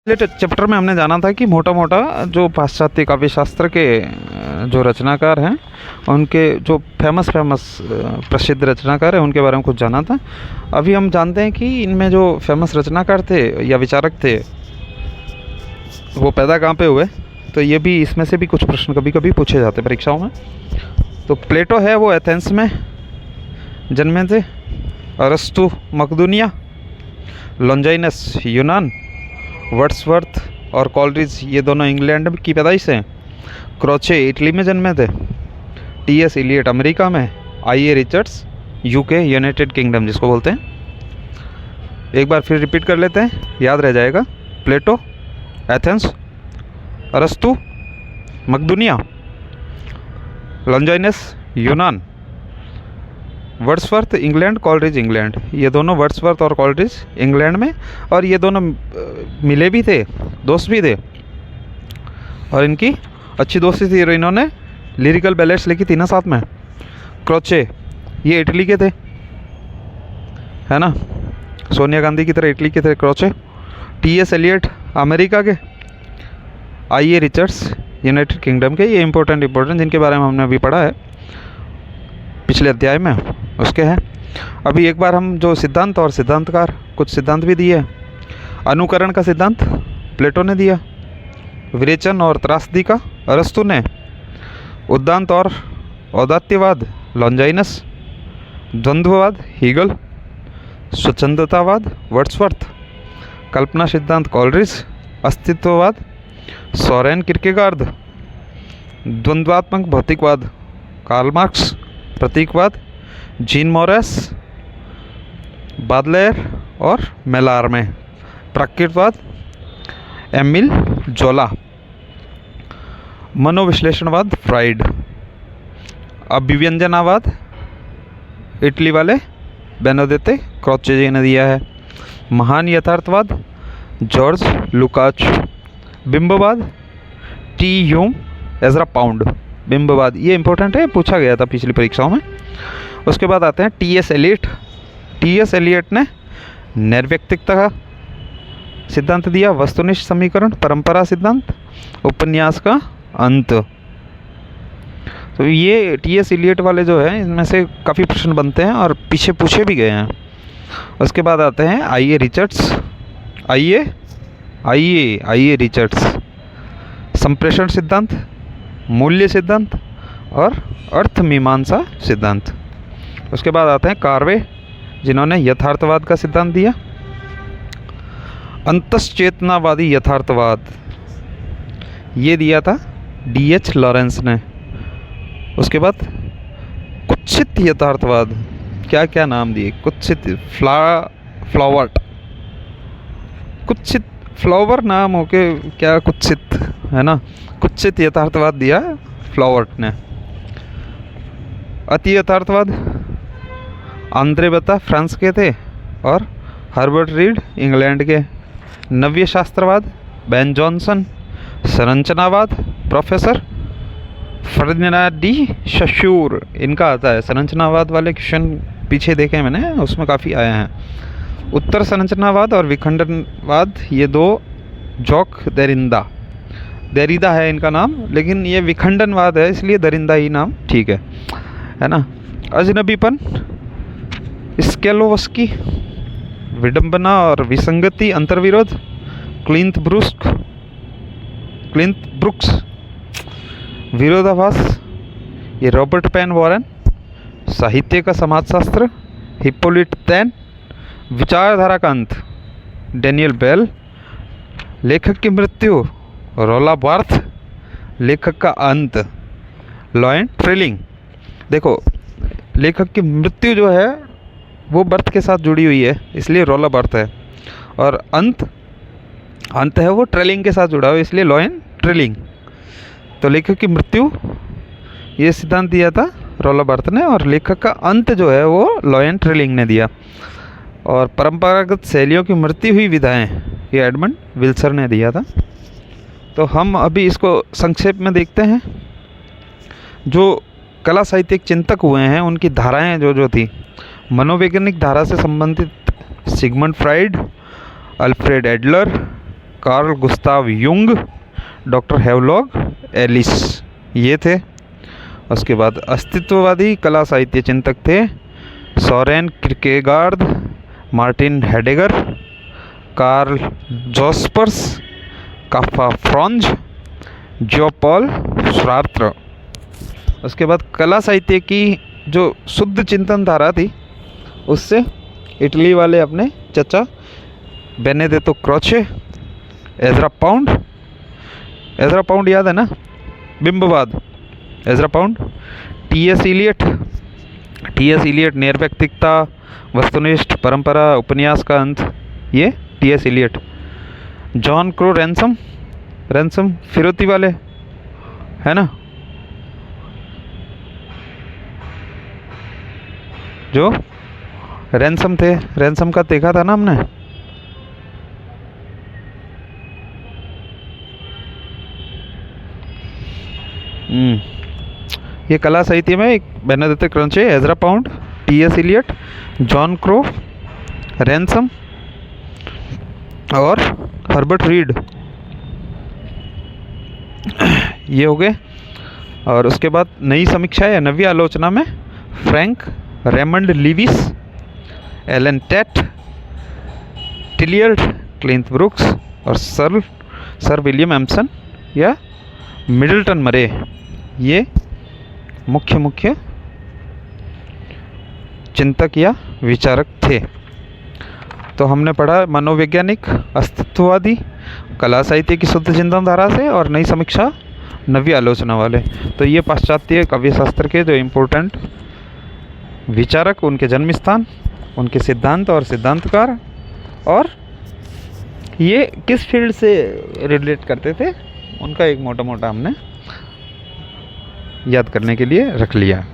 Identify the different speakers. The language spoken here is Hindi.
Speaker 1: पिछले चैप्टर में हमने जाना था कि मोटा मोटा जो पाश्चात्य काव्य शास्त्र के जो रचनाकार हैं उनके जो फेमस प्रसिद्ध रचनाकार हैं उनके बारे में कुछ जाना था। अभी हम जानते हैं कि इनमें जो फेमस रचनाकार थे या विचारक थे वो पैदा कहाँ पे हुए। तो ये भी इसमें से भी कुछ प्रश्न कभी कभी पूछे जाते हैं परीक्षाओं में। तो प्लेटो है वो एथेंस में जन्मे थे, अरस्तु मकदूनिया, लॉन्जाइनस यूनान, वर्ड्सवर्थ और कॉलरिज ये दोनों इंग्लैंड की पैदाइश हैं, क्रोचे इटली में जन्मे थे, टी.एस. इलियट अमेरिका में, IA. Richards UK United kingdom जिसको बोलते हैं। एक बार फिर रिपीट कर लेते हैं, याद रह जाएगा। प्लेटो एथेंस, अरस्तु मकदूनिया, लॉन्जाइनस यूनान, वर्ड्सवर्थ इंग्लैंड, कॉलरिज इंग्लैंड। ये दोनों वर्ड्सवर्थ और कॉलरिज इंग्लैंड में, और ये दोनों मिले भी थे, दोस्त भी थे और इनकी अच्छी दोस्ती थी और इन्होंने लिरिकल बैलेट्स लिखी थी ना साथ में। क्रोचे ये इटली के थे, है ना, सोनिया गांधी की तरह इटली के थे क्रोचे। टी.एस. एलियट अमेरिका के, आई.ए. रिचर्ड्स यूनाइटेड किंगडम के। ये इम्पोर्टेंट जिनके बारे में हमने अभी पढ़ा है पिछले अध्याय में उसके हैं। अभी एक बार हम जो सिद्धांत और सिद्धांतकार कुछ सिद्धांत भी दिए। अनुकरण का सिद्धांत प्लेटो ने दिया, विरेचन और त्रासदी का अरस्तु ने, उद्दांत और औदात्यवाद लॉन्जाइनस, द्वंद्ववाद हीगल, स्वच्छंदतावाद वर्ड्सवर्थ, कल्पना सिद्धांत कॉलरिज, अस्तित्ववाद सोरेन किरकेगार्ड, द्वंद्वात्मक भौतिकवाद कार्ल मार्क्स, प्रतीकवाद जीन मोरेस, बादलेयर और मेलार में, प्राकृतवाद एमिल जोला, मनोविश्लेषणवाद फ्राइड, अभिव्यंजनावाद इटली वाले बेनोदेते क्रोचे जी ने दिया है। महान यथार्थवाद जॉर्ज लुकाच, बिंबवाद टी ह्यूम एजरा पाउंड। बिंबवाद ये इंपॉर्टेंट है, पूछा गया था पिछली परीक्षाओं में। उसके बाद आते हैं टी.एस. एलियट। टी.एस. एलियट ने नैर्व्यक्तिकता का सिद्धांत दिया, वस्तुनिष्ठ समीकरण, परंपरा सिद्धांत, उपन्यास का अंत। तो ये टी.एस. एलियट वाले जो है इनमें से काफ़ी प्रश्न बनते हैं और पीछे पूछे भी गए हैं। उसके बाद आते हैं आई.ए. रिचर्ड्स। आई.ए. रिचर्ड्स संप्रेषण सिद्धांत, मूल्य सिद्धांत और अर्थ मीमांसा सिद्धांत। उसके बाद आते हैं कार्वे जिन्होंने यथार्थवाद का सिद्धांत दिया, अंतश्चेतनावादी यथार्थवाद ये दिया था डी.एच. लॉरेंस ने। उसके बाद कुत्सित यथार्थवाद, क्या क्या नाम दिए, कुत्सित फ्लावर्ट, कुत्सित फ्लावर नाम हो के क्या कुत्सित, है ना, कुत्सित यथार्थवाद दिया फ्लावर्ट ने। अति यथार्थवाद आंद्रे बता फ्रांस के थे और हर्बर्ट रीड इंग्लैंड के। नव्य शास्त्रवाद बेन जॉनसन। संरचनावाद प्रोफेसर फर्डिनांड डी सशूर इनका आता है। संरचनावाद वाले क्वेश्चन पीछे देखे मैंने, उसमें काफ़ी आए हैं। उत्तर संरचनावाद और विखंडनवाद ये दो जॉक देरिदा है इनका नाम, लेकिन ये विखंडनवाद है इसलिए दरिंदा ही नाम ठीक है ना। अजनबीपन स्केलोवस्की, विडंबना और विसंगति अंतर्विरोध क्लिंथ ब्रुक्स, विरोधाभास ये रॉबर्ट पेन वॉरेन। साहित्य का समाजशास्त्र हिप्पोलिट तैन। विचारधारा का अंत डैनियल बेल। लेखक की मृत्यु रोला बार्थ। लेखक का अंत लॉयन ट्रेलिंग। देखो लेखक की मृत्यु जो है वो बर्थ के साथ जुड़ी हुई है इसलिए रोला बार्थ है, और अंत है वो ट्रेलिंग के साथ जुड़ा हुआ इसलिए लॉयन ट्रेलिंग। तो लेखक की मृत्यु ये सिद्धांत दिया था रोला बार्थ ने, और लेखक का अंत जो है वो लॉयन ट्रेलिंग ने दिया। और परंपरागत शैलियों की मरती हुई विधाएं ये एडमंड विल्सर ने दिया था। तो हम अभी इसको संक्षेप में देखते हैं। जो कला साहित्यिक चिंतक हुए हैं उनकी धाराएं जो थी, मनोवैज्ञानिक धारा से संबंधित Sigmund Freud, Alfred Adler, Carl Gustav Jung, doctor Havelock Ellis, ये थे। उसके बाद अस्तित्ववादी कला साहित्य चिंतक थे Soren Kierkegaard, Martin Heidegger, Karl Jaspers, Kafka Franz, Jean Paul श्रार्त्र। उसके बाद कला साहित्य की जो शुद्ध चिंतन धारा थी उससे इटली वाले अपने चचा बेनेडेत्तो क्रोचे, एजरा पाउंड याद है ना, बिंबवाद, एजरा पाउंड, टी.एस. इलियट निर्व्यक्तिकता, वस्तुनिष्ठ परंपरा, उपन्यास का अंत, ये T S. Eliot. John Crowe Ransom फिरौती वाले, है ना, जो रैनसम थे, रैनसम का देखा था ना हमने। ये कला साहित्य में Benedict Croce, Ezra Pound, T S. Eliot, John Crowe, Ransom और हर्बर्ट रीड, ये हो गए। और उसके बाद नई समीक्षा या नवी आलोचना में Frank Raymond Leavis, Allen Tate, Tillyard Cleanth Brooks और सर विलियम एम्सन या मिडल्टन मरे, ये मुख्य चिंतक या विचारक थे। तो हमने पढ़ा मनोवैज्ञानिक, अस्तित्ववादी, कला साहित्य की शुद्ध चिंतन धारा से और नई समीक्षा नवी आलोचना वाले। तो ये पाश्चात्य काव्यशास्त्र के जो इम्पोर्टेंट विचारक, उनके जन्म स्थान, उनके सिद्धांत और सिद्धांतकार, और ये किस फील्ड से रिलेट करते थे, उनका एक मोटा हमने याद करने के लिए रख लिया।